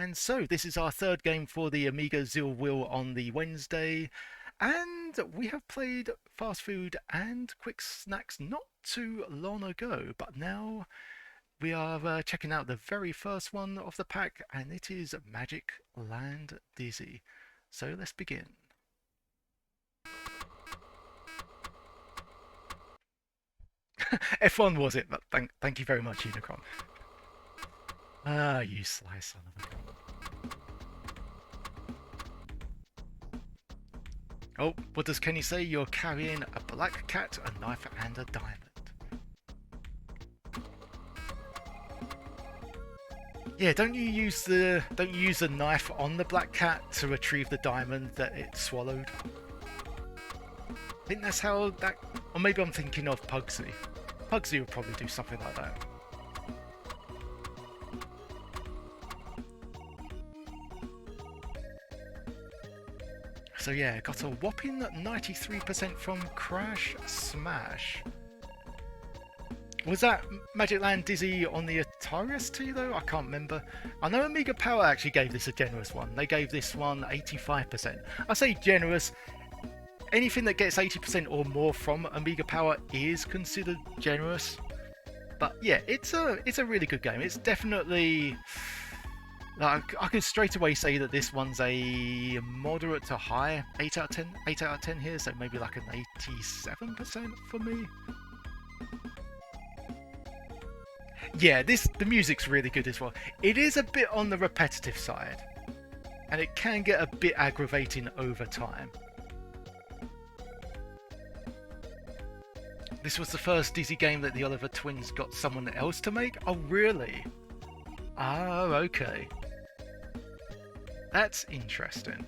And so this is our third game for the Amiga Zeal wheel on the Wednesday, and we have played fast food and quick snacks not too long ago, but now we are checking out the very first one of the pack, and it is Magicland Dizzy. So let's begin. F1 was it, but thank you very much, Unicron. Ah, you sly son of a gun. Oh, what does Kenny say? You're carrying a black cat, a knife, and a diamond. Yeah, don't you use the knife on the black cat to retrieve the diamond that it swallowed? I think that's how that, or maybe I'm thinking of Pugsy. Pugsy would probably do something like that. So yeah, got a whopping 93% from Crash Smash. Was that Magicland Dizzy on the Atari ST though? I can't remember. I know Amiga Power actually gave this a generous one. They gave this one 85%. I say generous. Anything that gets 80% or more from Amiga Power is considered generous. But yeah, it's a really good game. It's definitely... Like, I can straight away say that this one's a moderate to high 8 out of 10. 8 out of 10 here, so maybe like an 87% for me. Yeah, the music's really good as well. It is a bit on the repetitive side, and it can get a bit aggravating over time. This was the first Dizzy game that the Oliver twins got someone else to make? Oh, really? Oh, okay. That's interesting.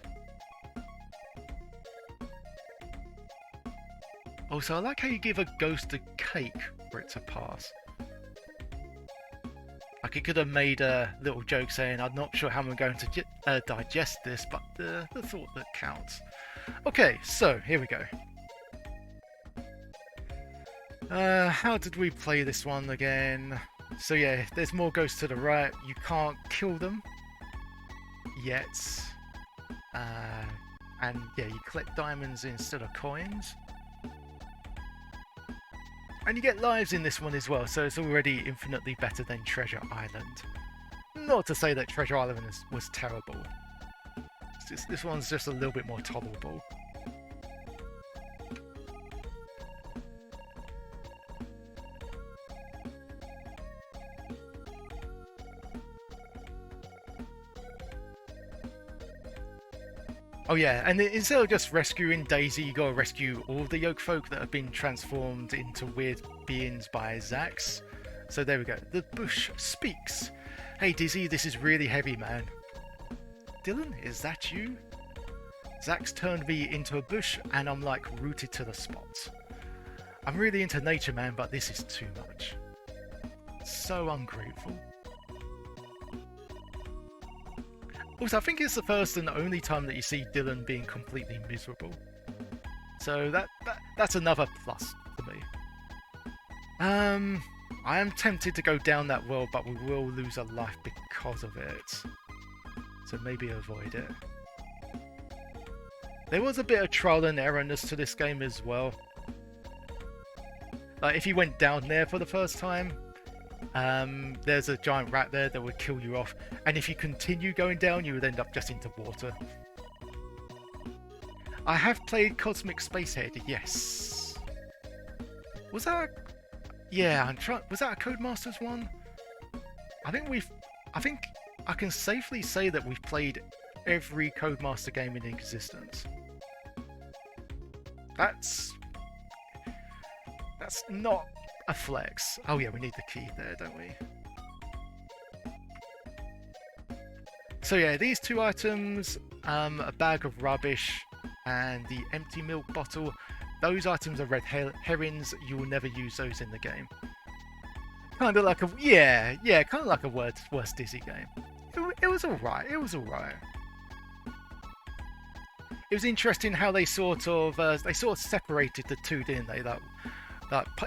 Also, I like how you give a ghost a cake for it to pass. Like, it could have made a little joke saying, I'm not sure how I'm going to digest this, but the thought that counts. Okay, so, here we go. How did we play this one again? So yeah, there's more ghosts to the right. You can't kill them yet. And yeah, you collect diamonds instead of coins. And you get lives in this one as well, so it's already infinitely better than Treasure Island. Not to say that Treasure Island was terrible. This one's just a little bit more tolerable. Oh yeah, and instead of just rescuing Daisy, you gotta rescue all the yolk folk that have been transformed into weird beings by Zax. So there we go. The bush speaks. Hey Dizzy, this is really heavy, man. Dylan, is that you? Zax turned me into a bush and I'm like rooted to the spot. I'm really into nature, man, but this is too much. So ungrateful. Also, I think it's the first and only time that you see Dylan being completely miserable. So that's another plus for me. I am tempted to go down that world, but we will lose a life because of it. So maybe avoid it. There was a bit of trial and errorness to this game as well. Like, if you went down there for the first time, there's a giant rat there that would kill you off, and if you continue going down you would end up just into water. I have played Cosmic Spacehead, yes. Was that was that a Codemasters one? I think I can safely say that we've played every Codemaster game in existence. That's not a flex. Oh yeah, we need the key there, don't we? So yeah, these two items, a bag of rubbish and the empty milk bottle, those items are red herrings. You will never use those in the game. Kind of like kind of like a worst Dizzy game. It was alright. It was alright. It was interesting how they sort of separated the two, didn't they? That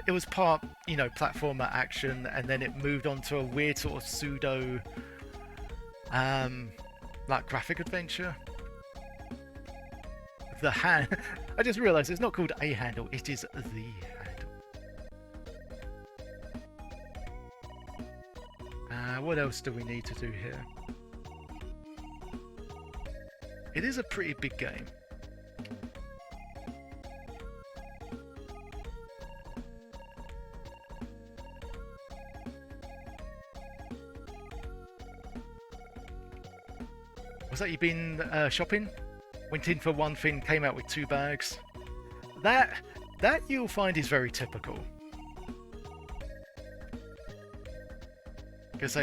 it was part, platformer action, and then it moved on to a weird sort of pseudo Like graphic adventure. The hand. I just realised it's not called a handle, it is the handle. What else do we need to do here? It is a pretty big game. Was that you been shopping? Went in for one thing, came out with 2 bags. That you'll find is very typical. Because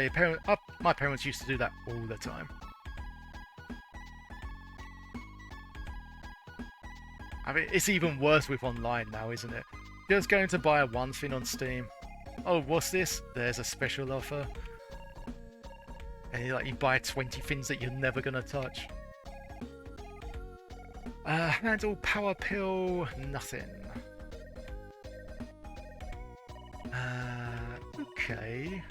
my parents used to do that all the time. I mean, it's even worse with online now, isn't it? Just going to buy one thing on Steam. Oh, what's this? There's a special offer. And you buy 20 things that you're never gonna touch. Handle, power pill, nothing. Okay.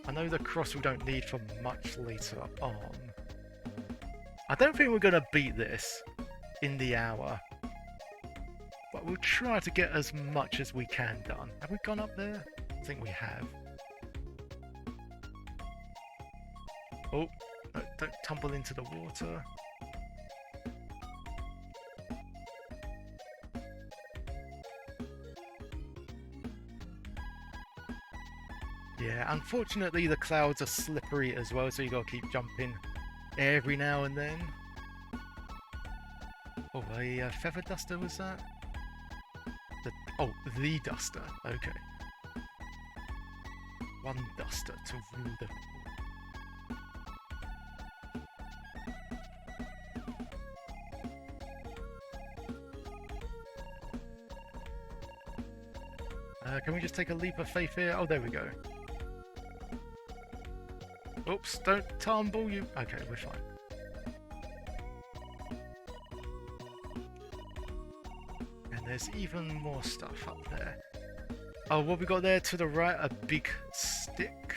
I know the cross we don't need for much later on. I don't think we're gonna beat this in the hour. But we'll try to get as much as we can done. Have we gone up there? I think we have. Oh, no, don't tumble into the water. Yeah, unfortunately the clouds are slippery as well, so you gotta keep jumping every now and then. Oh, a feather duster was that? The duster. Okay. One duster to rule them all. Can we just take a leap of faith here? Oh, there we go. Oops, don't tumble you. Okay, we're fine. And there's even more stuff up there. Oh, what we got there to the right? A big stick.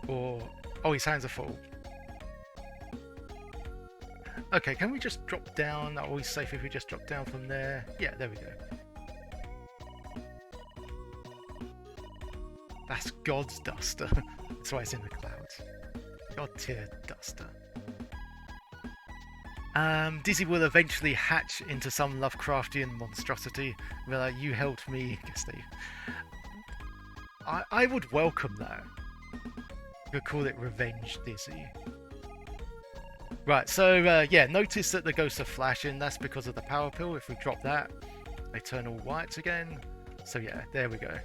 Or... oh, his hands are full. Okay, can we just drop down? Always safe if we just drop down from there. Yeah, there we go. That's God's duster. That's why it's in the clouds. God tier duster. Dizzy will eventually hatch into some Lovecraftian monstrosity. Be like, you helped me, Steve. I would welcome that. You could call it Revenge Dizzy. Right, so yeah, notice that the ghosts are flashing. That's because of the power pill. If we drop that, they turn all white again. So yeah, there we go.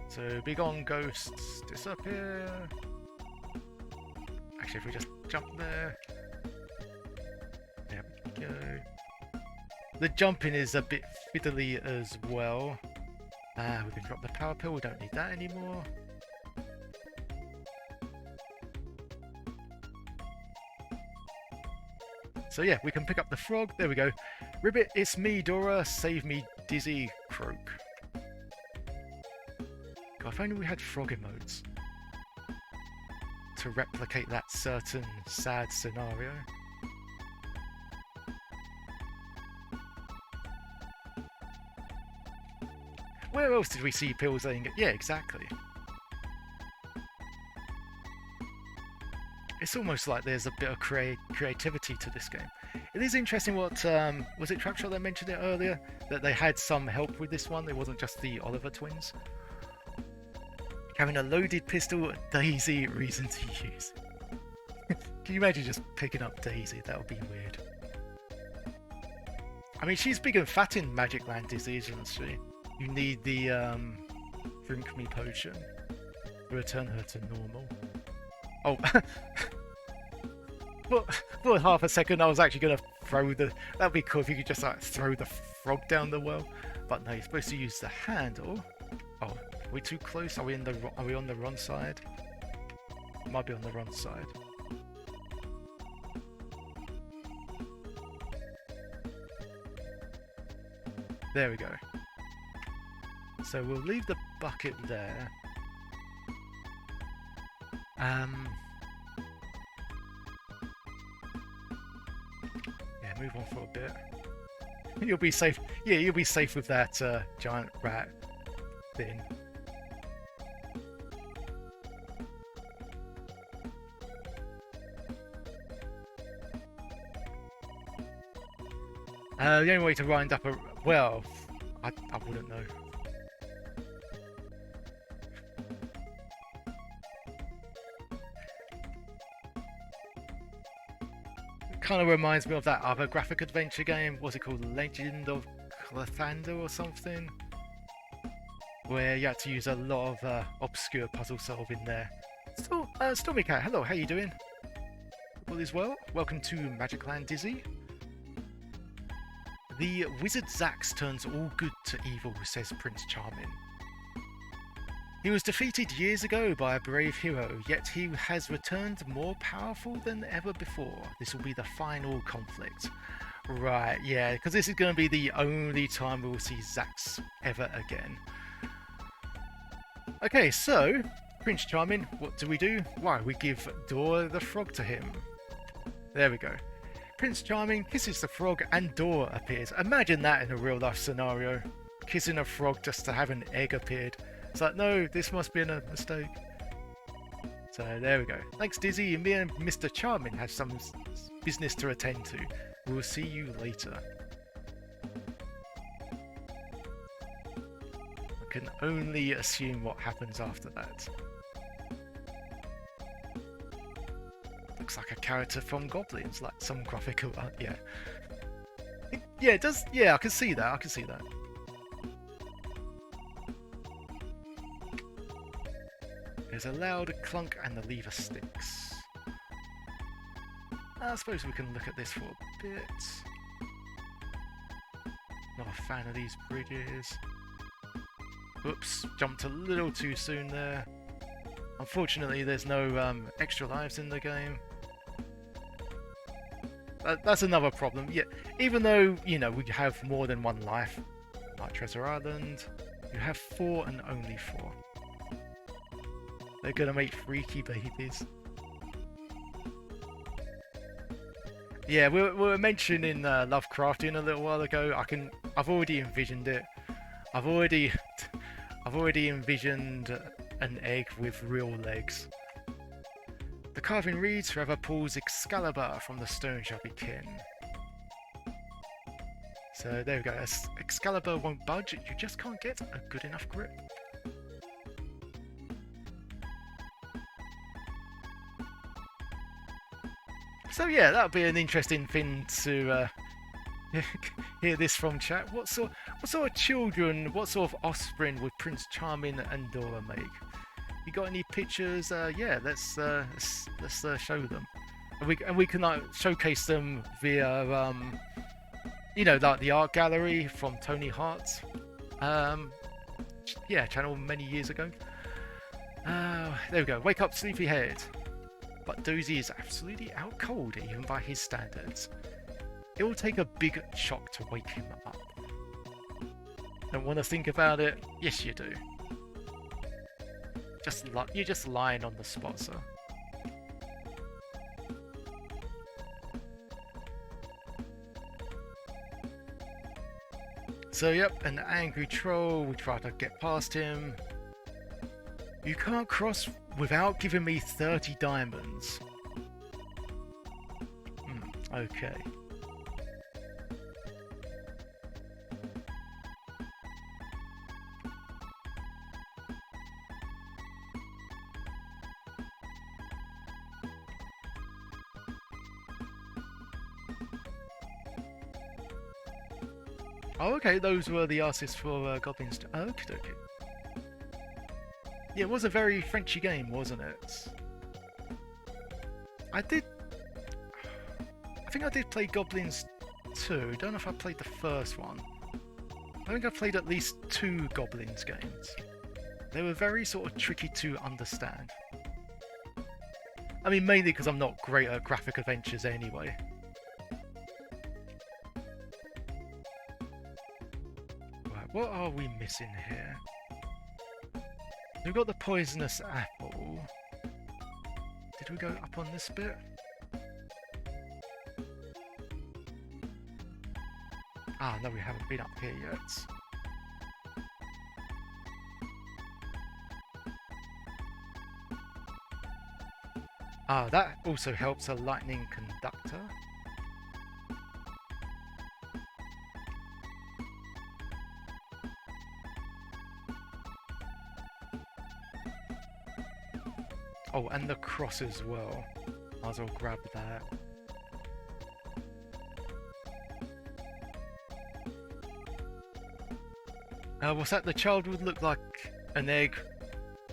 So big on ghosts disappear. Actually, if we just jump there. There we go. The jumping is a bit fiddly as well. We can drop the power pill. We don't need that anymore. So yeah, we can pick up the frog. There we go. Ribbit, it's me, Dora. Save me, Dizzy Croak. God, if only we had frog emotes to replicate that certain sad scenario. Where else did we see pills laying? Yeah, exactly. It's almost like there's a bit of creativity to this game. It is interesting what, was it Trapshot that mentioned it earlier? That they had some help with this one, it wasn't just the Oliver twins. Having a loaded pistol, Daisy, reason to use. Can you imagine just picking up Daisy? That would be weird. I mean, she's big and fat in Magicland Dizzy, isn't she? You need the drink me potion to return her to normal. Oh, for half a second I was actually going to throw the... That'd be cool if you could just like throw the frog down the well. But no, you're supposed to use the handle. Oh, are we too close? Are we on the wrong side? Might be on the wrong side. There we go. So we'll leave the bucket there. Yeah, move on for a bit. You'll be safe. Yeah, you'll be safe with that giant rat thing. The only way to wind up a... Well, I wouldn't know. It kind of reminds me of that other graphic adventure game. What's it called? Legend of Clathander or something? Where you had to use a lot of obscure puzzle solving there. Stormy Cat, hello, how you doing? All is well? Welcome to Magicland, Dizzy. The wizard Zax turns all good to evil, says Prince Charming. He was defeated years ago by a brave hero, yet he has returned more powerful than ever before. This will be the final conflict. Right, yeah, because this is going to be the only time we will see Zax ever again. Okay, so, Prince Charming, what do? Why, we give Dora the frog to him. There we go. Prince Charming kisses the frog and Dora appears. Imagine that in a real life scenario. Kissing a frog just to have an egg appeared. It's like, no, this must be a mistake. So there we go. Thanks, Dizzy. Me and Mr. Charming have some business to attend to. We will see you later. I can only assume what happens after that. Looks like a character from Goblins, like some graphical art, yeah. Yeah, it does, yeah, I can see that, I can see that. There's a loud clunk and the lever sticks. I suppose we can look at this for a bit. Not a fan of these bridges. Oops, jumped a little too soon there. Unfortunately, there's no extra lives in the game. That's another problem. Yeah, even though, you know, we have more than one life, like Treasure Island, you have 4 and only 4. They're gonna make freaky babies. Yeah, we were mentioning Lovecraftian a little while ago. I've already envisioned it. I've already envisioned an egg with real legs. The carving reads, whoever pulls Excalibur from the stone shall be kin. So there we go, Excalibur won't budge, you just can't get a good enough grip. So yeah, that'll be an interesting thing to hear this from chat. What sort of children, what sort of offspring would Prince Charming and Dora make? You got any pictures? Yeah, let's show them, and we can showcase them via you know, like the art gallery from Tony Hart's yeah, channel many years ago. There we go. Wake up, sleepyhead. But Dozy is absolutely out cold, even by his standards. It will take a big shock to wake him up. Don't want to think about it? Yes, you do. You're just lying on the spot, sir. So, yep, an angry troll. We try to get past him. You can't cross without giving me 30 diamonds. Okay. Oh, okay, those were the artists for Goblins. Okie dokie. Yeah, it was a very Frenchy game, wasn't it? I think I did play Goblins 2. Don't know if I played the first one. I think I played at least 2 Goblins games. They were very sort of tricky to understand. I mean, mainly because I'm not great at graphic adventures anyway. Right, what are we missing here? We've got the poisonous apple. Did we go up on this bit? Ah, no, we haven't been up here yet. Ah, that also helps a lightning conductor. Oh, and the cross as well. Might as well grab that. What's that? The child would look like an egg,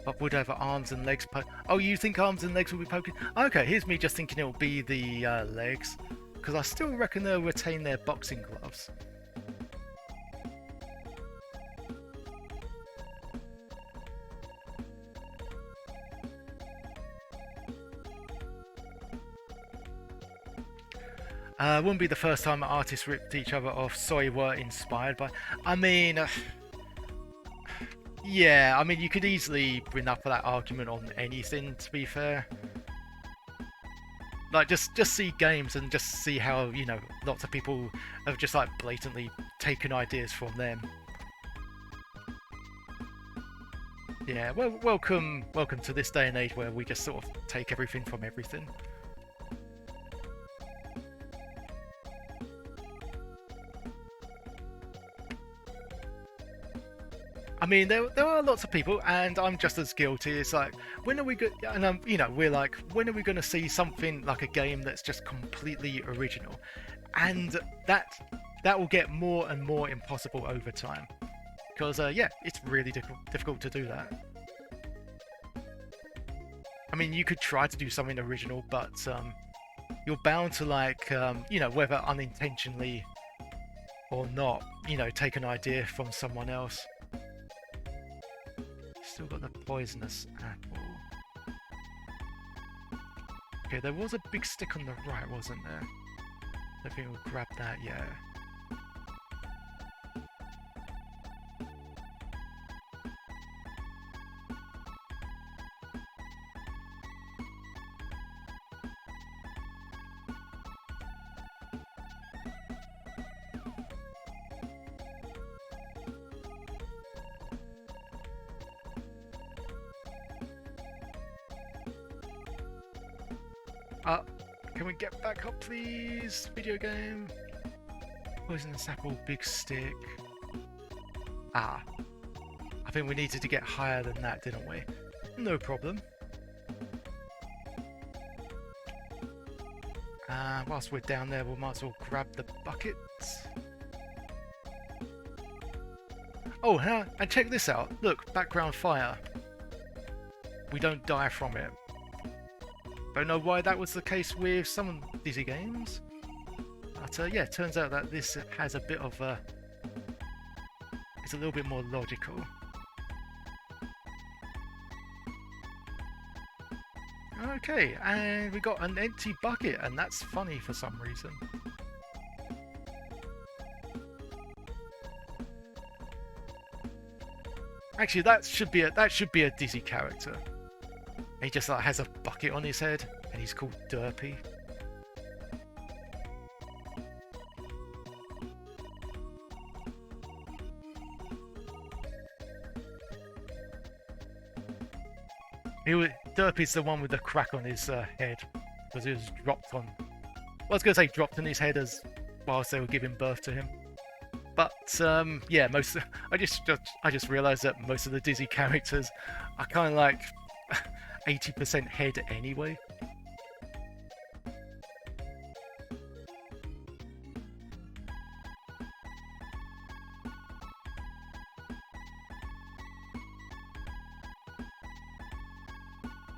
but would have arms and legs. Oh, you think arms and legs will be poking? Okay, here's me just thinking it will be the legs, because I still reckon they'll retain their boxing gloves. Wouldn't be the first time artists ripped each other off. Sorry, were inspired by. I mean, yeah. I mean, you could easily bring up that argument on anything. To be fair, like just see games and just see how lots of people have just like blatantly taken ideas from them. Yeah. Well, welcome to this day and age where we just sort of take everything from everything. I mean, there are lots of people, and I'm just as guilty. It's like, when are we going? And we're like, when are we going to see something like a game that's just completely original? And that will get more and more impossible over time, because yeah, it's really difficult to do that. I mean, you could try to do something original, but you're bound to whether unintentionally or not, take an idea from someone else. Still got the poisonous apple. Okay, there was a big stick on the right, wasn't there? I think we'll grab that, yeah. Can we get back up, please? Video game. Poisonous apple, big stick. Ah. I think we needed to get higher than that, didn't we? No problem. Whilst we're down there, we might as well grab the buckets. Oh, and check this out. Look, background fire. We don't die from it. Don't know why that was the case with some Dizzy games, but yeah, it turns out that this has a bit of it's a little bit more logical. Okay, and we got an empty bucket, and that's funny for some reason. Actually, that should be a Dizzy character. He just like has a bucket on his head, and he's called Derpy. Derpy's the one with the crack on his head, because he was dropped on. Well, I was going to say dropped on his head as whilst they were giving birth to him. But yeah, I just realised that most of the Dizzy characters are kind of like 80% head anyway.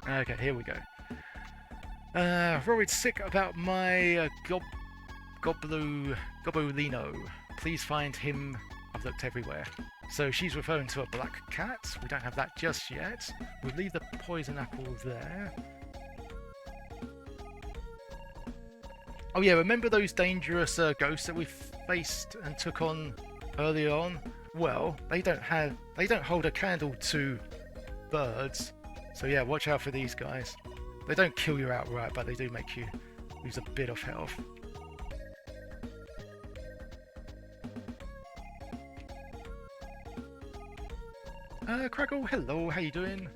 Okay, here we go. Rory's sick about my Gobolino. Please find him. I've looked everywhere. So she's referring to a black cat. We don't have that just yet. We'll leave the poison apple there. Oh yeah, remember those dangerous ghosts that we faced and took on earlier on? Well, they don't hold a candle to birds. So yeah, watch out for these guys. They don't kill you outright, but they do make you lose a bit of health. Craggle, hello, how you doing?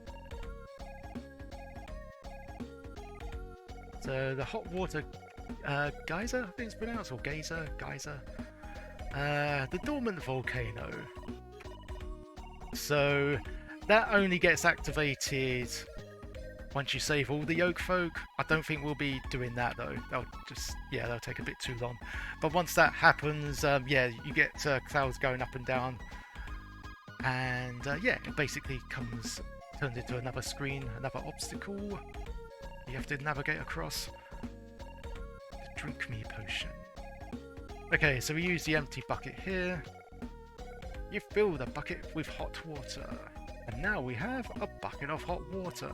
So the hot water geyser, I think it's pronounced, or geyser. The dormant volcano. So that only gets activated once you save all the yolk folk. I don't think we'll be doing that though. They'll take a bit too long. But once that happens, yeah, you get clouds going up and down, and yeah, it basically turns into another screen, another obstacle you have to navigate across. Drink me potion. Okay, so we use the empty bucket here. You fill the bucket with hot water, and now we have a bucket of hot water.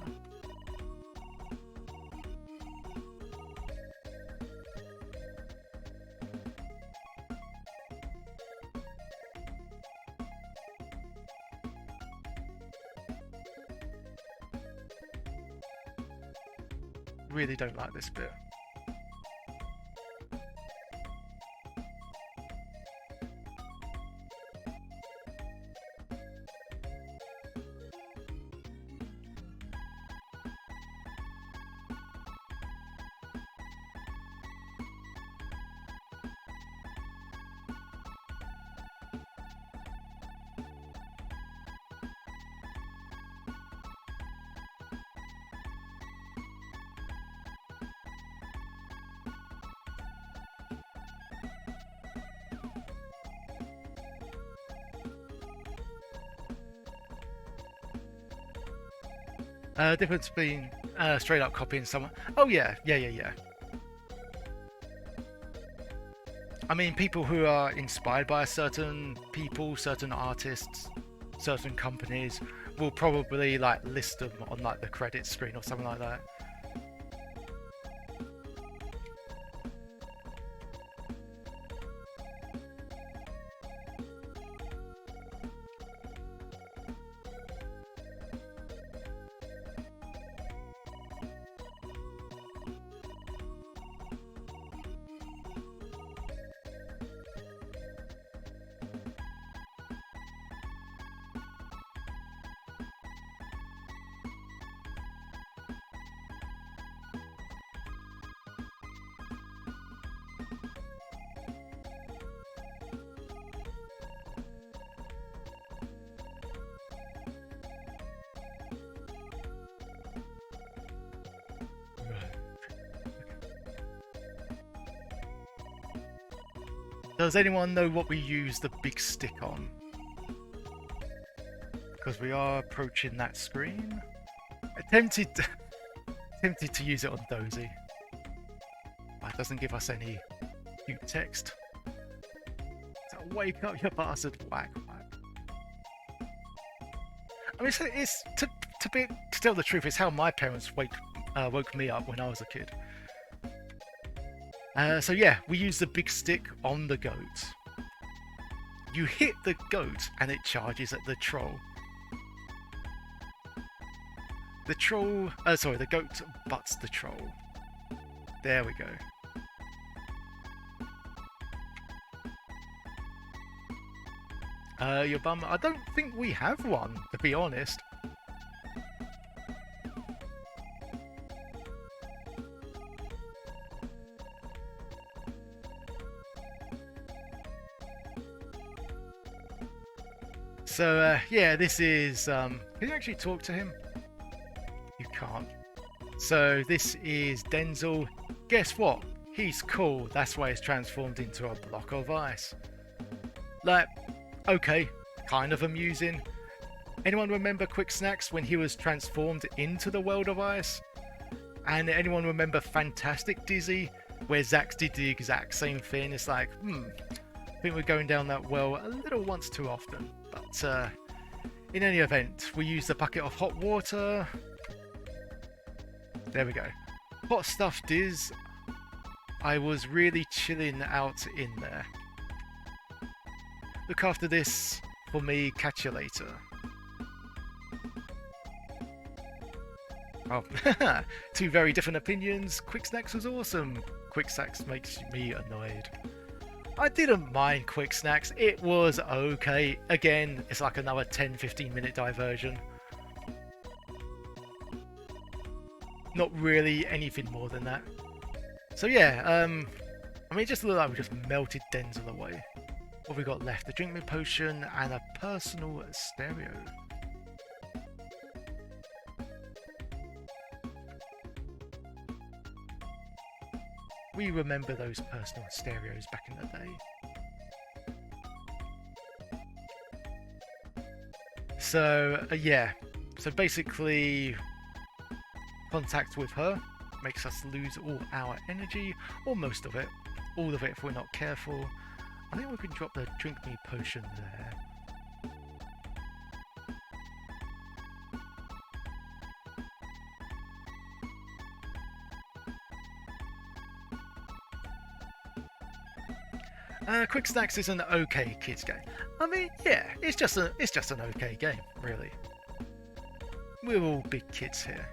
Really don't like this bit. Difference between straight up copying someone. Oh yeah. I mean, people who are inspired by certain people, certain artists, certain companies will probably like list them on like the credits screen or something like that. Does anyone know what we use the big stick on? Because we are approaching that screen. Tempted to use it on Dozy. That doesn't give us any cute text. So wake up, you bastard! Whack, whack. I mean, it's to tell the truth, it's how my parents woke me up when I was a kid. So yeah, we use the big stick on the goat. You hit the goat and it charges at the troll. The goat butts the troll. There we go. Your bum, I don't think we have one, to be honest. So, yeah, this is, can you actually talk to him? You can't. So, this is Denzel. Guess what? He's cool. That's why he's transformed into a block of ice. Like, okay, kind of amusing. Anyone remember Quick Snacks when he was transformed into the world of ice? And anyone remember Fantastic Dizzy, where Zax did the exact same thing? It's like, I think we're going down that well a little once too often. But in any event, we use the bucket of hot water. There we go. Hot stuff Diz. I was really chilling out in there. Look after this for me, catch you later. Oh, two very different opinions. Quick Snacks was awesome. Quick Snacks makes me annoyed. I didn't mind Quick Snacks. It was okay. Again, it's like another 10-15 minute diversion. Not really anything more than that. So yeah, I mean, it just looked like we just melted Denzel away. What have we got left? A drink me potion and a personal stereo. We remember those personal stereos back in the day. So, yeah. So basically, contact with her makes us lose all our energy, or most of it. All of it if we're not careful. I think we can drop the drink me potion there. Quick Snacks is an okay kids game. I mean, yeah, it's just an okay game, really. We're all big kids here.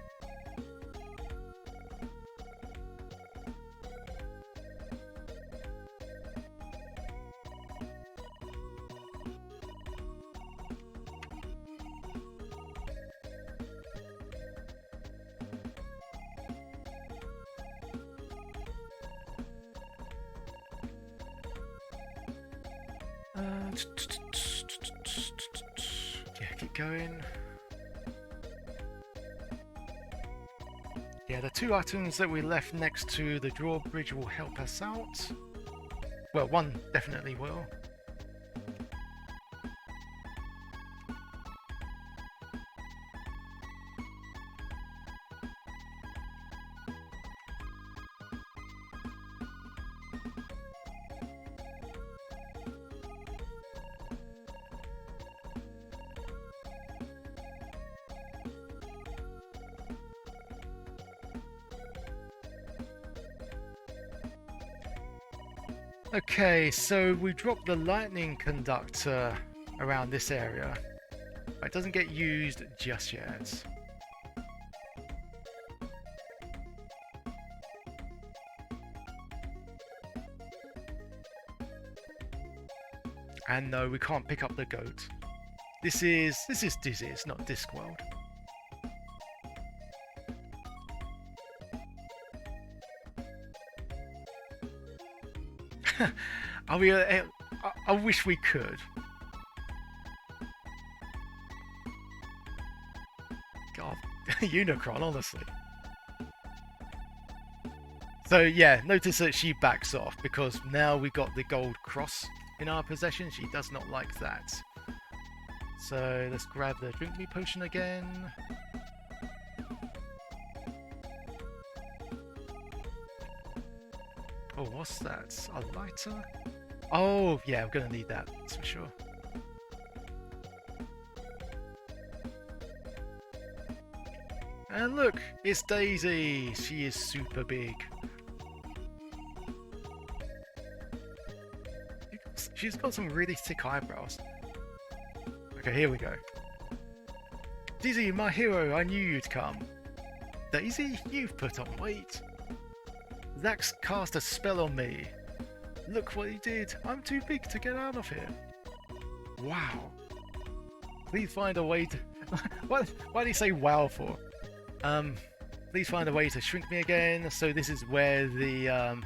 Yeah, keep going. Yeah, the two items that we left next to the drawbridge will help us out. Well, one definitely will. Okay, so we dropped the lightning conductor around this area, but it doesn't get used just yet. And no, we can't pick up the goat. This is Dizzy, it's not Discworld. Are we? I wish we could. God, Unicron, honestly. So yeah, notice that she backs off because now we got the gold cross in our possession. She does not like that. So let's grab the drink me potion again. Oh, what's that? A lighter? Oh, yeah, I'm gonna need that, that's for sure. And look, it's Daisy! She is super big. She's got some really thick eyebrows. Okay, here we go. Daisy, my hero, I knew you'd come. Daisy, you've put on weight. Zax cast a spell on me. Look what he did. I'm too big to get out of here. Wow. Please find a way to... why did he say wow for? Please find a way to shrink me again. So this is where the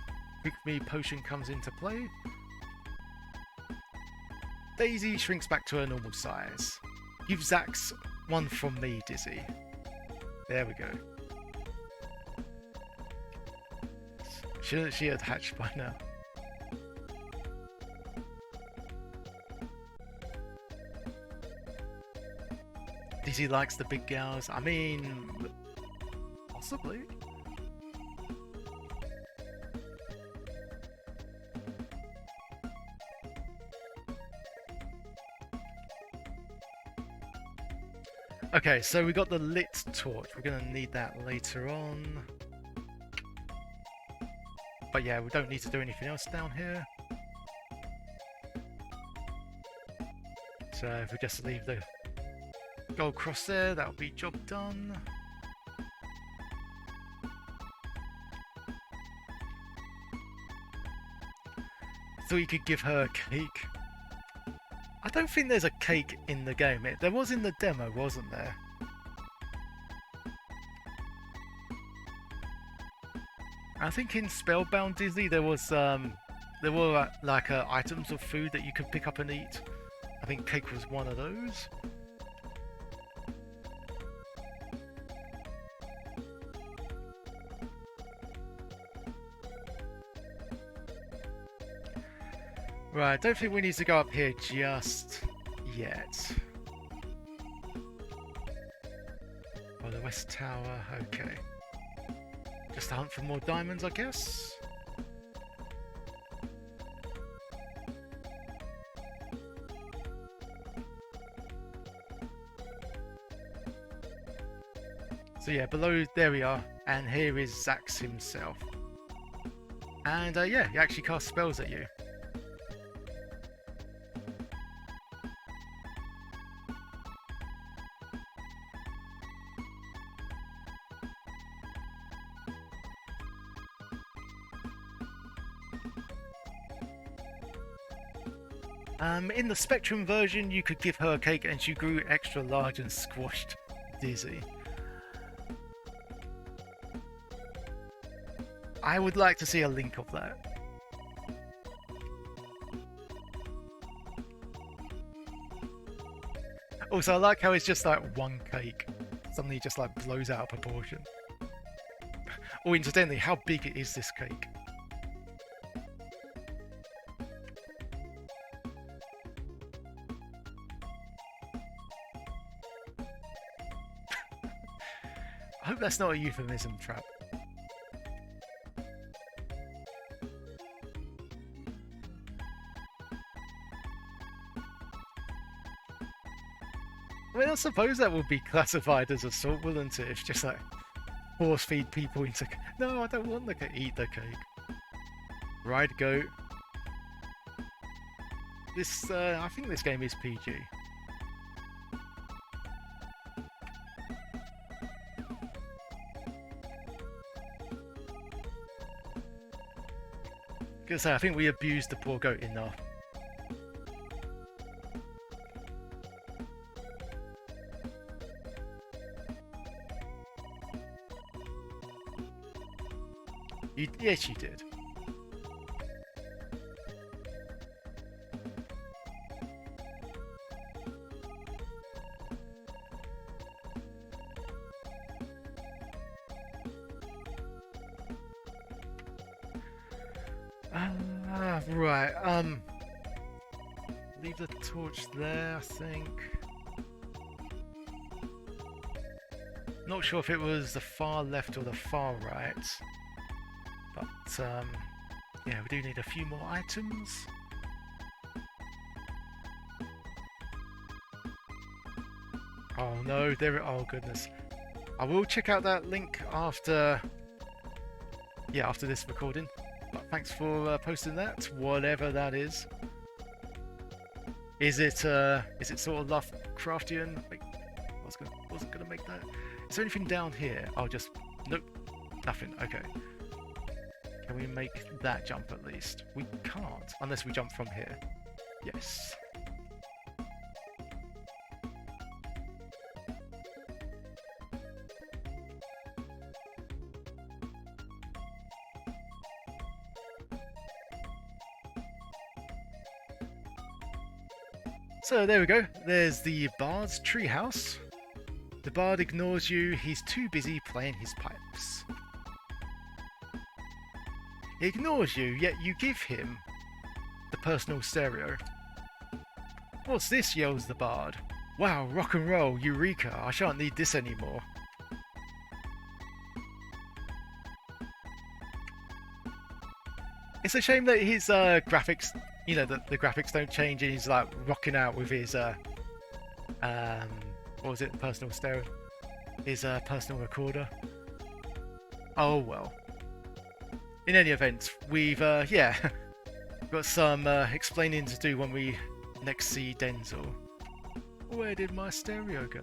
shrink me potion comes into play. Daisy shrinks back to her normal size. Give Zax one from me, Dizzy. There we go. Shouldn't she have hatched by now? Dizzy likes the big girls. I mean, possibly. Okay, so we got the lit torch. We're going to need that later on. But yeah, we don't need to do anything else down here. So if we just leave the gold cross there, that'll be job done. thought you could give her a cake. I don't think there's a cake in the game. There was in the demo, wasn't there? I think in Spellbound Disney there was there were like items of food that you could pick up and eat. I think cake was one of those. Right, I don't think we need to go up here just yet. Oh, the West Tower, okay. Just a hunt for more diamonds, I guess? So yeah, below, there we are, and here is Zax himself. And yeah, he actually casts spells at you. In the Spectrum version, you could give her a cake and she grew extra large and squashed Dizzy. I would like to see a link of that. Also, I like how it's just like one cake suddenly just like blows out of proportion. Oh, incidentally, how big is this cake? I hope that's not a euphemism trap. I mean, I suppose that would be classified as assault, wouldn't it? If just like force feed people into. No, I don't want the cake. Eat the cake. Ride goat. This, I think this game is PG. Gonna say, I think we abused the poor goat enough. Yes, you did. Right, leave the torch there, I think. Not sure if it was the far left or the far right. But, yeah, we do need a few more items. Oh no, oh goodness. I will check out that link after, yeah, after this recording. But thanks for posting that, whatever that is. Is it sort of Lovecraftian? Like, wasn't gonna make that. Is there anything down here? I'll just, nope, nothing, okay. Can we make that jump at least? We can't, unless we jump from here. Yes. So there we go, there's the Bard's treehouse. The Bard ignores you, he's too busy playing his pipes. He ignores you, yet you give him the personal stereo. What's this? Yells the Bard. Wow, rock and roll, eureka, I shan't need this anymore. It's a shame that his graphics, you know, the graphics don't change and he's like rocking out with his, what was it, personal stereo? His personal recorder. Oh well. In any event, we've, yeah, got some explaining to do when we next see Denzel. Where did my stereo go?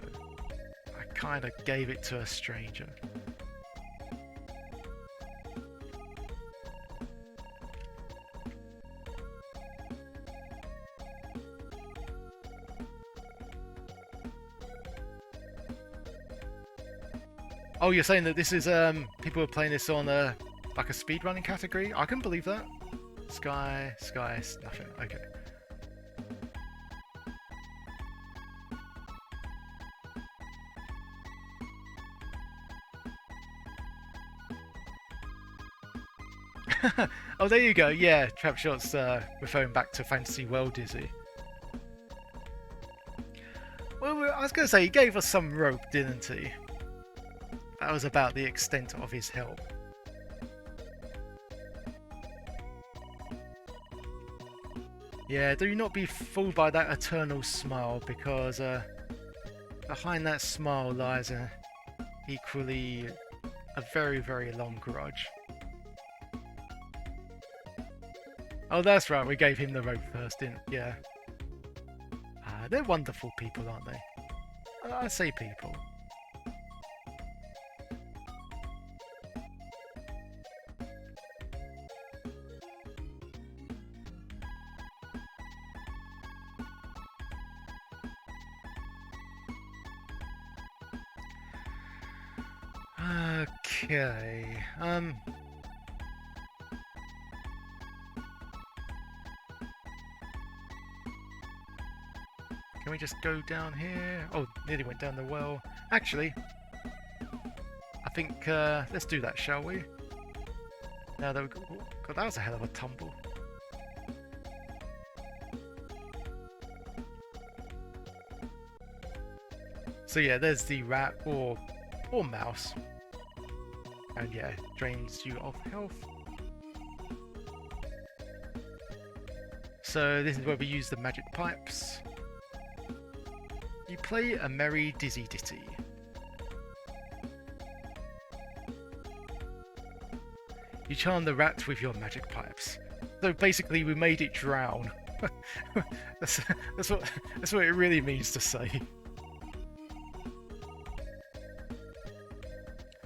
I kinda gave it to a stranger. Oh, you're saying that this is people are playing this on like a speedrunning category? I can believe that. Sky, nothing. Okay. Oh, there you go. Yeah, Trapshot's referring back to Fantasy World Dizzy. Well, I was going to say, he gave us some rope, didn't he? That was about the extent of his help. Yeah, do not be fooled by that eternal smile, because behind that smile lies equally a very, very long grudge. Oh, that's right, we gave him the rope first, didn't we? Yeah. They're wonderful people, aren't they? I say people. Okay. Can we just go down here? Oh, nearly went down the well. Actually, I think let's do that, shall we? Now that God, that was a hell of a tumble. So yeah, there's the rat or mouse, and yeah, drains you of health. So this is where we use the magic pipes. You play a merry dizzy ditty. You charm the rat with your magic pipes. So basically we made it drown. that's what it really means to say.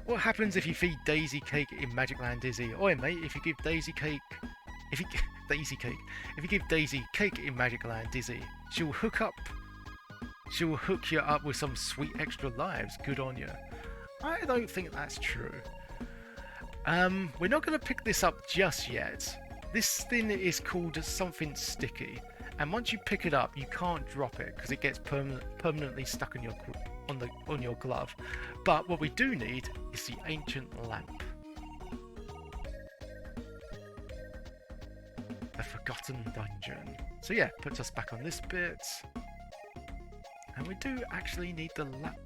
What happens if you feed Daisy Cake in Magicland Dizzy? Oi mate, if you give Daisy Cake if you give Daisy Cake in Magicland Dizzy, she'll hook you up with some sweet extra lives. Good on you. I don't think that's true. We're not going to pick this up just yet. This thing is called something sticky, and once you pick it up, you can't drop it because it gets permanently stuck on your glove. But what we do need is the ancient lamp, the forgotten dungeon. So yeah, puts us back on this bit. And we do actually need the lamp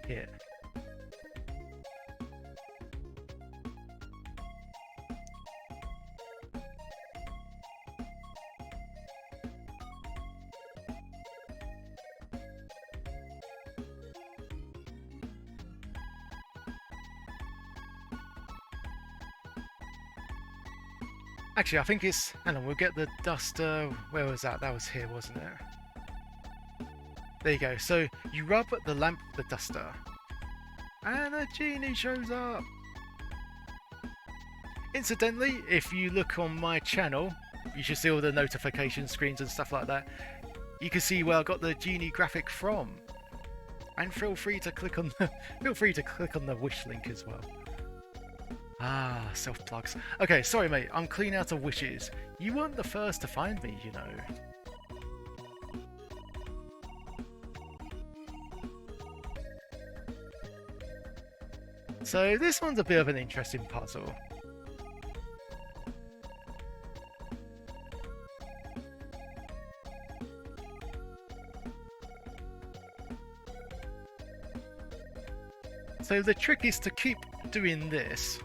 here. Actually, I think it's... Hang on, we'll get the duster... Where was that? That was here, wasn't it? There you go. So you rub the lamp with the duster, and a genie shows up. Incidentally, if you look on my channel, you should see all the notification screens and stuff like that. You can see where I got the genie graphic from, and feel free to click on the wish link as well. Ah, self plugs. Okay, sorry mate, I'm clean out of wishes. You weren't the first to find me, you know. So this one's a bit of an interesting puzzle. So the trick is to keep doing this.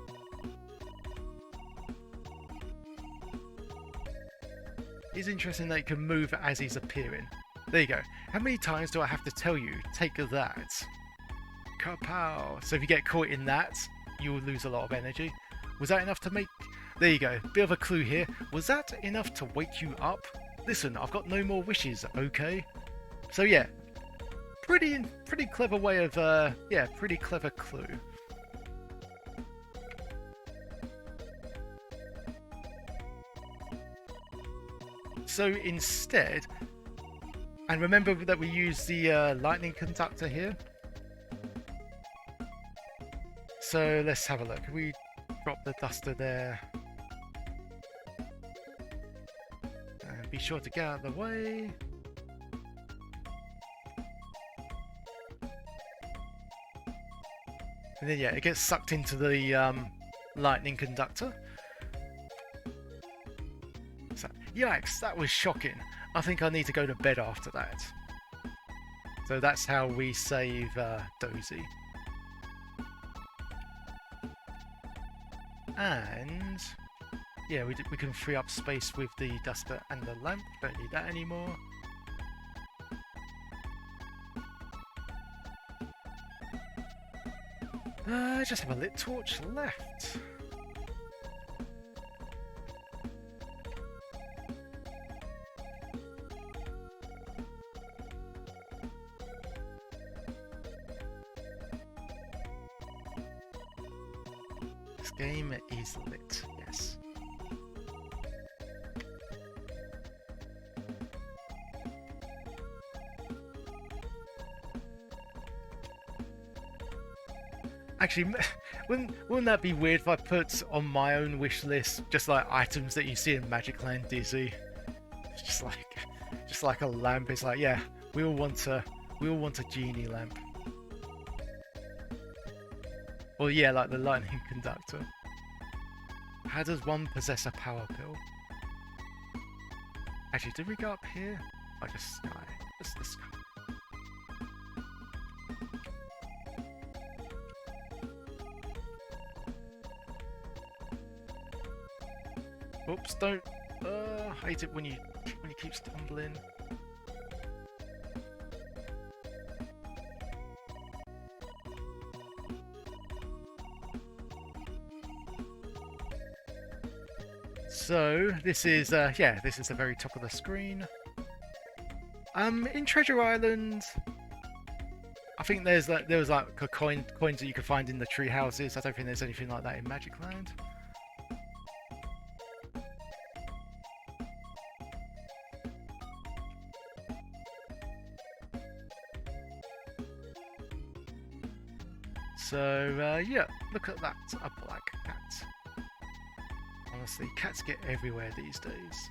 It's interesting that you can move as he's appearing. There you go. How many times do I have to tell you, take that? Kapow! So if you get caught in that, you'll lose a lot of energy. Was that enough to make... There you go. Bit of a clue here. Was that enough to wake you up? Listen, I've got no more wishes, okay? So yeah. Pretty clever way of... yeah, pretty clever clue. So instead... And remember that we use the lightning conductor here? So let's have a look. We drop the duster there. And be sure to get out of the way. And then yeah, it gets sucked into the lightning conductor. So, yikes, that was shocking. I think I need to go to bed after that. So that's how we save Dozy. And yeah, we can free up space with the duster and the lamp. Don't need that anymore. Just have a lit torch left. This game is lit, yes. Actually, wouldn't that be weird if I put on my own wish list just like items that you see in Magicland Dizzy? It's just like a lamp. It's like, yeah, we all want a genie lamp. Or yeah, like the lightning conductor. How does one possess a power pill? Actually, did we go up here? I just sky. Just the sky. Oops, don't. I hate it when you keep stumbling. So this is yeah, this is the very top of the screen. In Treasure Island, I think there was like a coins that you could find in the tree houses. I don't think there's anything like that in Magicland. So yeah, look at that, a black cat. Honestly, cats get everywhere these days.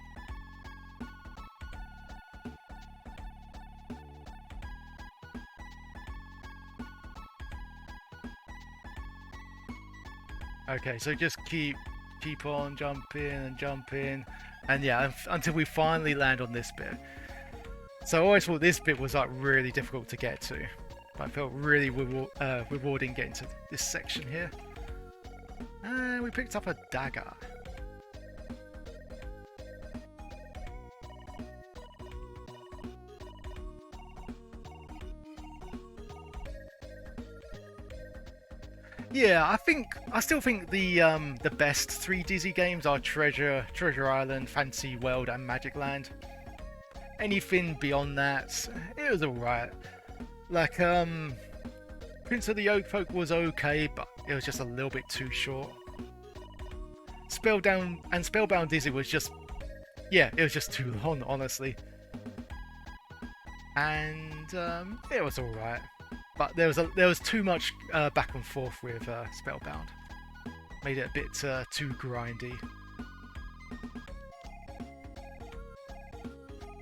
Okay, so just keep on jumping, and yeah, until we finally land on this bit. So I always thought this bit was like really difficult to get to. I felt really rewarding getting to this section here. And we picked up a dagger. Yeah, I still think the best 3 Dizzy games are Treasure Island, Fantasy World, and Magicland. Anything beyond that, it was alright. Like, Prince of the Oak Folk was okay, but it was just a little bit too short. Spellbound Dizzy was just, yeah, it was just too long, honestly. And it was alright, but there was too much back and forth with Spellbound. Made it a bit too grindy.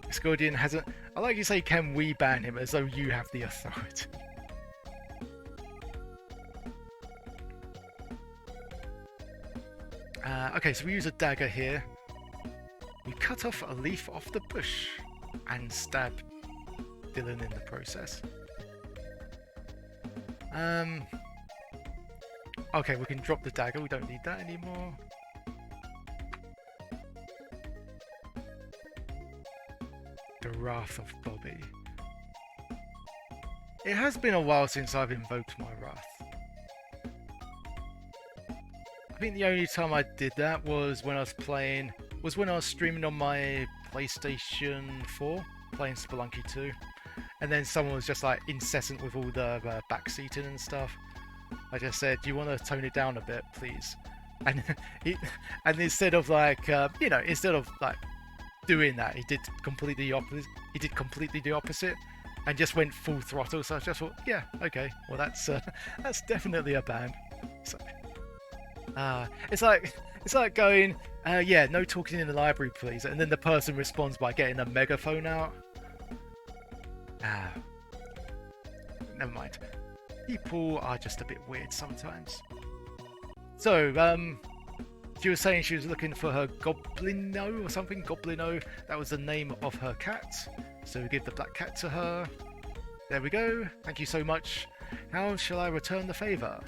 Scordian hasn't. I like you say, can we ban him, as though you have the authority. Okay, so we use a dagger here. We cut off a leaf off the bush and stab Dylan in the process. Okay, we can drop the dagger. We don't need that anymore. The Wrath of Bobby. It has been a while since I've invoked my wrath. I think the only time I did that was when I was streaming on my PlayStation 4, playing Spelunky 2, and then someone was just like incessant with all the backseating and stuff. I just said, "Do you want to tone it down a bit, please?" And instead of like instead of like doing that, he did completely the opposite. He did completely the opposite, and just went full throttle. So I just thought, yeah, okay, well that's definitely a ban. So, it's like going, yeah, no talking in the library, please, and then the person responds by getting a megaphone out. Never mind. People are just a bit weird sometimes. So, she was saying she was looking for her Goblino or something. Goblino, that was the name of her cat. So we give the black cat to her. There we go. Thank you so much. How shall I return the favour?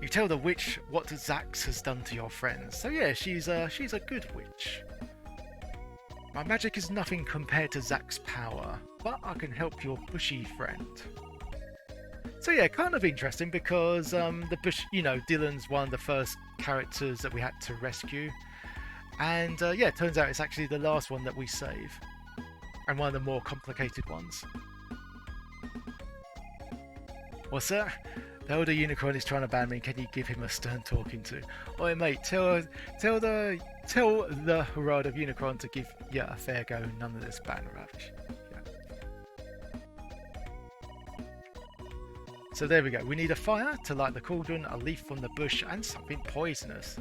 You tell the witch what Zax has done to your friends. So yeah, she's a good witch. My magic is nothing compared to Zax's power, but I can help your bushy friend. So yeah, kind of interesting because the bush, you know, Dylan's one of the first characters that we had to rescue, and yeah, it turns out it's actually the last one that we save, and one of the more complicated ones. What's that? The elder unicorn is trying to ban me. Can you give him a stern talking to? Oi mate, tell the Herald of Unicorn to give you a fair go. None of this ban rubbish. So there we go. We need a fire to light the cauldron, a leaf from the bush, and something poisonous.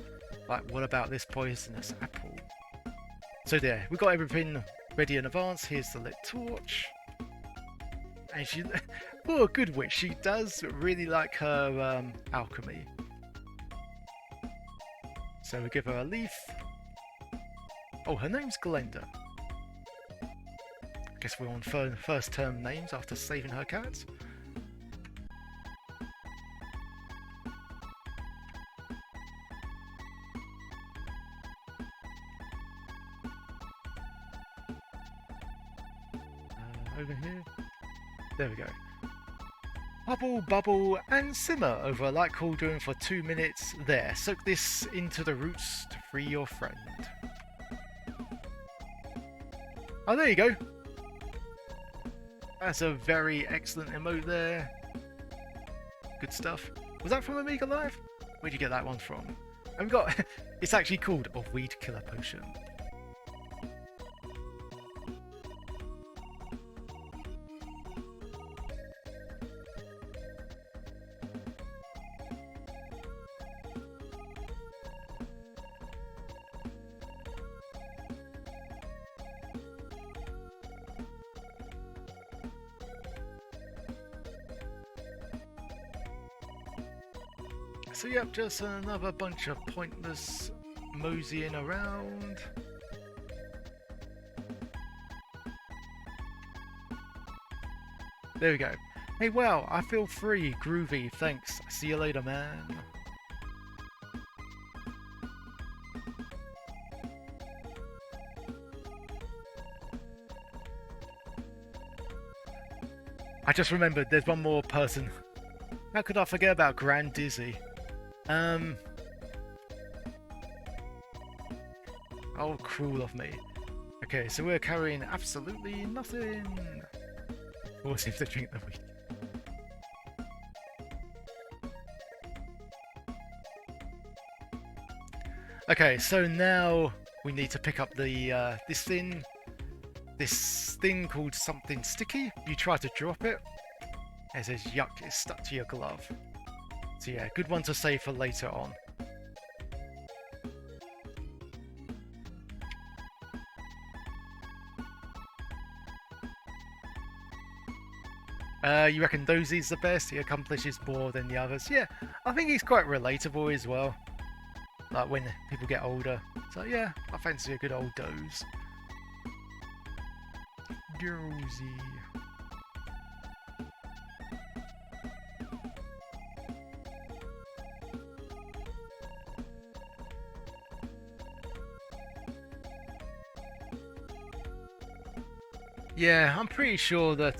Like, what about this poisonous apple? So there, we got everything ready in advance. Here's the lit torch. And she, for a good witch, she does really like her alchemy. So we give her a leaf. Oh, her name's Glenda. Guess we're on first term names after saving her cat. Over here. There we go. Bubble, bubble, and simmer over a light cauldron for 2 minutes. There, soak this into the roots to free your friend. Oh, there you go. That's a very excellent emote there. Good stuff. Was that from Amiga Live? Where'd you get that one from? And we've got... it's actually called a weed killer potion. So yep, just another bunch of pointless moseying around. There we go. Hey, wow, I feel free, groovy, thanks. See you later, man. I just remembered there's one more person. How could I forget about Grand Dizzy? Oh, cruel of me. Okay, so we're carrying absolutely nothing. We'll see if they drink the weed. Okay, so now we need to pick up the this thing called something sticky. You try to drop it. It says yuck, it's stuck to your glove. So yeah, good one to save for later on. You reckon Dozie's the best? He accomplishes more than the others. Yeah, I think he's quite relatable as well. Like when people get older. So yeah, I fancy a good old Doze. Dozy. Yeah, I'm pretty sure that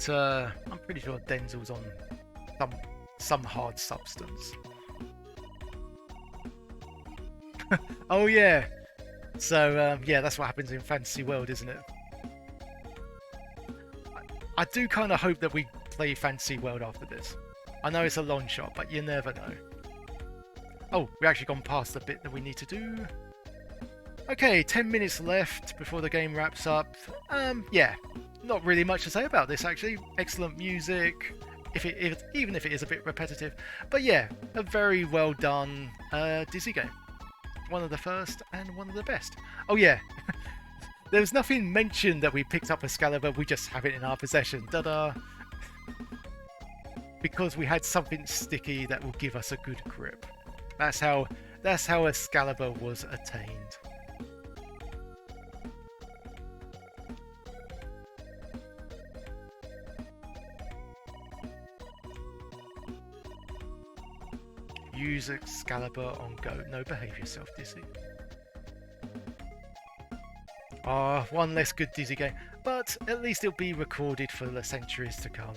Denzel's on some hard substance. Oh yeah. So yeah, that's what happens in Fantasy World, isn't it? I do kind of hope that we play Fantasy World after this. I know it's a long shot, but you never know. Oh, we've actually gone past the bit that we need to do. Okay, 10 minutes left before the game wraps up. Yeah. Not really much to say about this actually. Excellent music, even if it is a bit repetitive. But yeah, a very well done Dizzy game. One of the first and one of the best. Oh yeah, there was nothing mentioned that we picked up Excalibur. We just have it in our possession. Da-da. Because we had something sticky that will give us a good grip. That's how Excalibur was attained. Use Excalibur on go. No, behave yourself, Dizzy. Ah, one less good Dizzy game, but at least it'll be recorded for the centuries to come.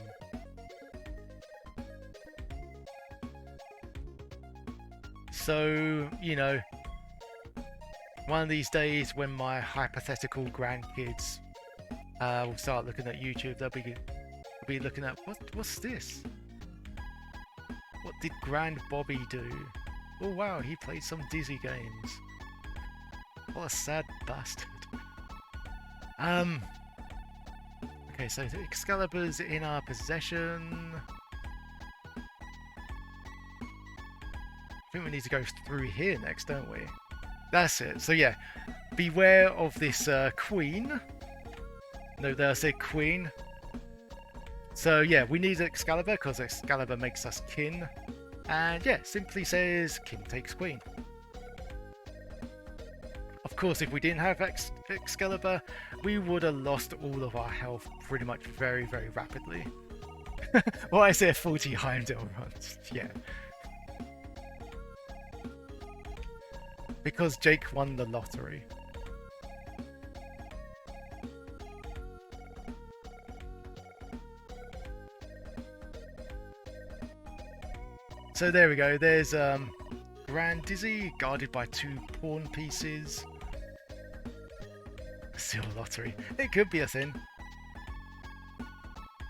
So, you know, one of these days when my hypothetical grandkids will start looking at YouTube, they'll be looking at, what's this? What did Grand Bobby do? Oh wow, he played some Dizzy games. What a sad bastard. Okay, so the Excalibur's in our possession. I think we need to go through here next, don't we? That's it. So yeah, beware of this queen. No, there I said queen. So yeah, we need Excalibur because Excalibur makes us kin. And yeah, simply says kin takes queen. Of course, if we didn't have Excalibur, we would have lost all of our health pretty much very, very rapidly. Well, I say 40 Heimdall runs, yeah. Because Jake won the lottery. So there we go, there's Grand Dizzy, guarded by 2 pawn pieces. Zeal lottery. It could be a thing.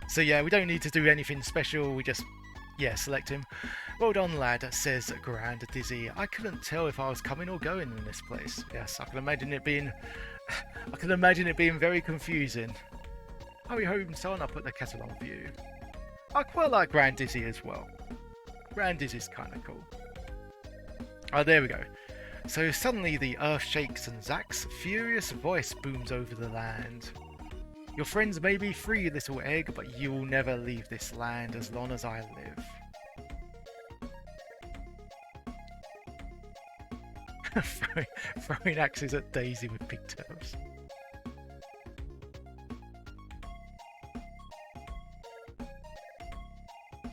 So yeah, we don't need to do anything special, we just, yeah, select him. Well done, lad, says Grand Dizzy. I couldn't tell if I was coming or going in this place. Yes, I can imagine it being very confusing. Hurry home, son, I'll put the kettle on for you. I quite like Grand Dizzy as well. Grand Dizzy's kinda cool. Oh, there we go. So suddenly the earth shakes and Zack's furious voice booms over the land. Your friends may be free, little egg, but you'll never leave this land as long as I live. Throwing axes at Daisy with pigtails.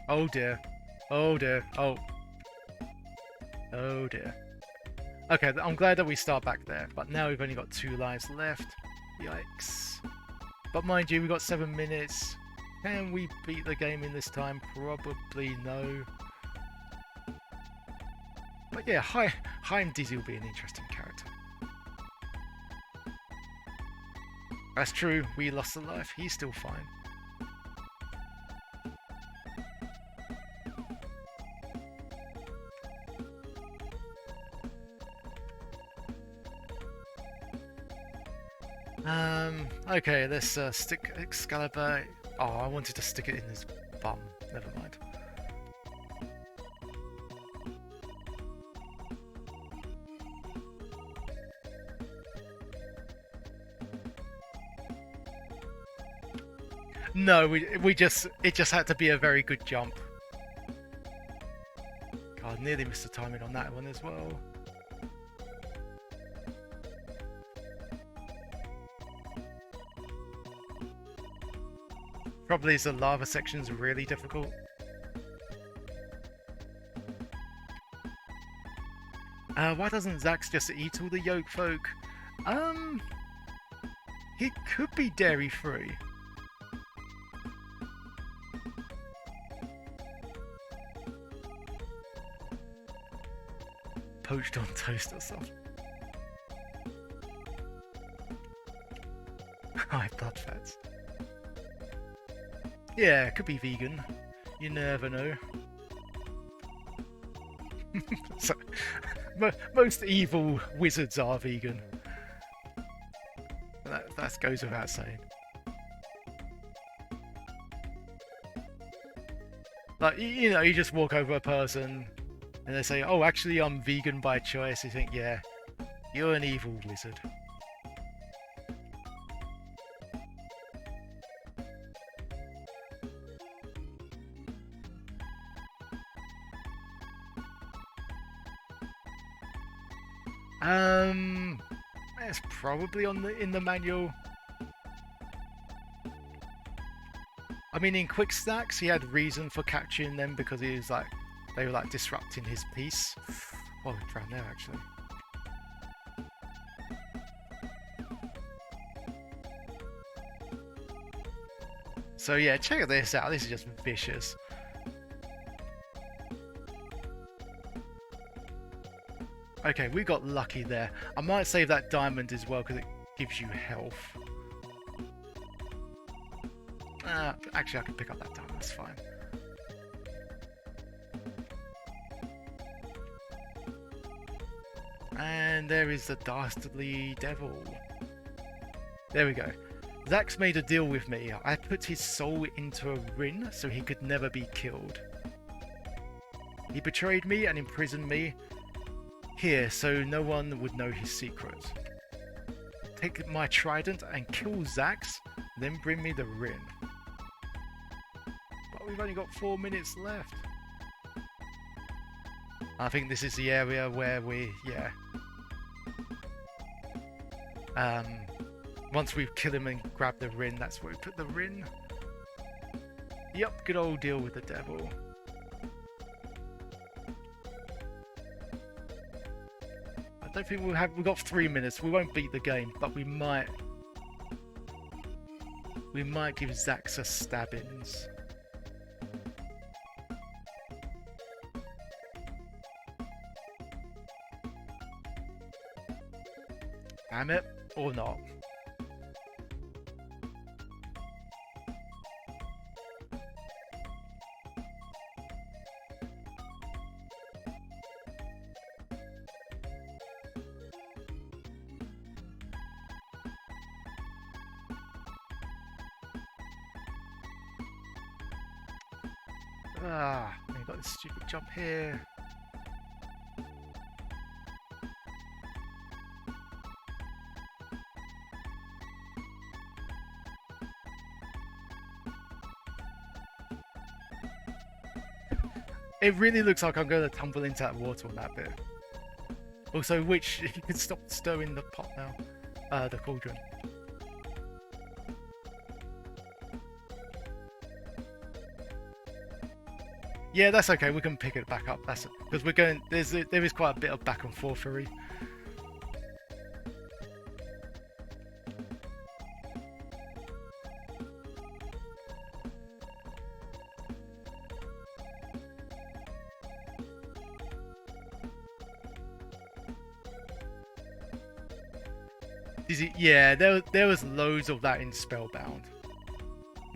Oh dear. Oh dear. Oh. Oh dear. Okay, I'm glad that we start back there, but now we've only got 2 lives left. Yikes. But mind you, we've got 7 minutes. Can we beat the game in this time? Probably no. But yeah, Heim Dizzy will be an interesting character. That's true, we lost a life. He's still fine. Okay, let's stick Excalibur. Oh, I wanted to stick it in his bum. Never mind. No, it just had to be a very good jump. God, nearly missed the timing on that one as well. Probably the lava section's really difficult. Why doesn't Zax just eat all the yolk folk? He could be dairy free. Poached on toast or something. High blood fats. Yeah, it could be vegan. You never know. So, most evil wizards are vegan. That goes without saying. Like, you know, you just walk over a person and they say, oh, actually, I'm vegan by choice. You think, yeah, you're an evil wizard. It's probably in the manual. I mean, in Quick Stacks, he had reason for capturing them because he was like, they were like disrupting his peace. Oh, we drowned there actually. So yeah, check this out. This is just vicious. Okay, we got lucky there. I might save that diamond as well because it gives you health. Actually, I can pick up that diamond. That's fine. And there is the dastardly devil. There we go. Zax made a deal with me. I put his soul into a ring so he could never be killed. He betrayed me and imprisoned me here so no one would know his secret. Take my trident and kill Zax, then bring me the ring. But we've only got 4 minutes left. I think this is the area where we, yeah. Once we kill him and grab the ring, that's where we put the ring. Yep, good old deal with the devil. I don't think we've got 3 minutes. We won't beat the game, but we might give Zax a stabbings. Damn it, or not. Ah, I got this stupid jump here. It really looks like I'm going to tumble into that water on that bit. Also, which you can stop stirring the pot now, the cauldron. Yeah, that's okay. We can pick it back up. That's because we're going. There is quite a bit of back and forthery. Yeah, there was loads of that in Spellbound.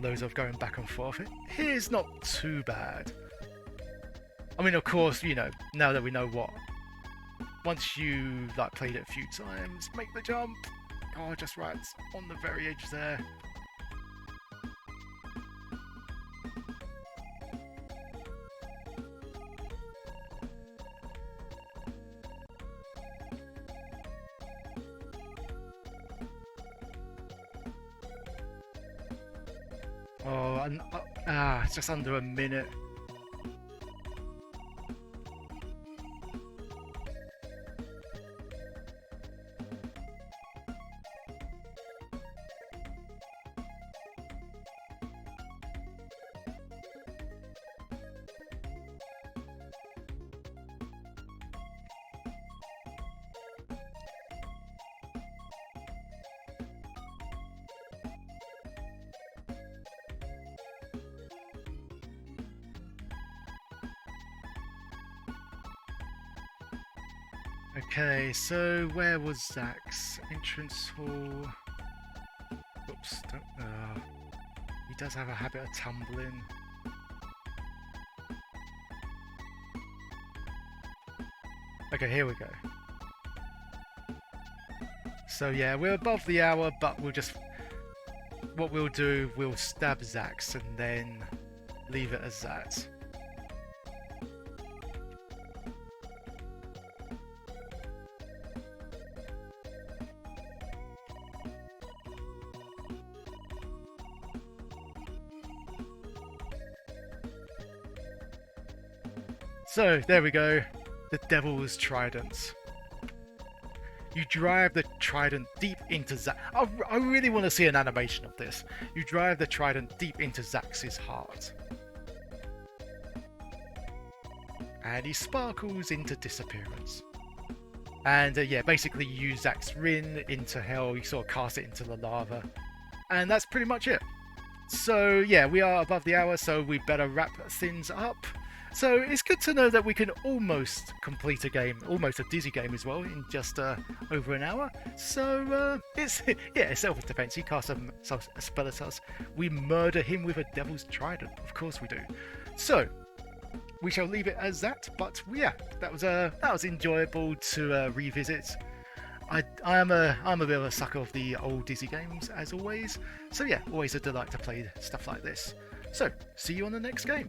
Loads of going back and forth. Here's not too bad. I mean, of course, you know, now that we know what, once you like played it a few times, make the jump. Oh, just right on the very edge there. Oh, and it's just under a minute. Okay, so where was Zax? Entrance hall. Oops, he does have a habit of tumbling. Okay, here we go. So yeah, we're above the hour, but what we'll do, we'll stab Zax and then leave it as that. So there we go, the Devil's Trident. You drive the trident deep into Zax. I really want to see an animation of this. You drive the trident deep into Zax's heart. And he sparkles into disappearance. And yeah, basically you use Zax's Rin into hell, you sort of cast it into the lava. And that's pretty much it. So yeah, we are above the hour, so we better wrap things up. So it's good to know that we can almost complete a game, almost a Dizzy game as well, in just over an hour. So it's yeah, self-defense. He casts a spell at us. We murder him with a Devil's Trident. Of course we do. So we shall leave it as that. But yeah, that was enjoyable to revisit. I'm a bit of a sucker of the old Dizzy games, as always. So yeah, always a delight to play stuff like this. So see you on the next game.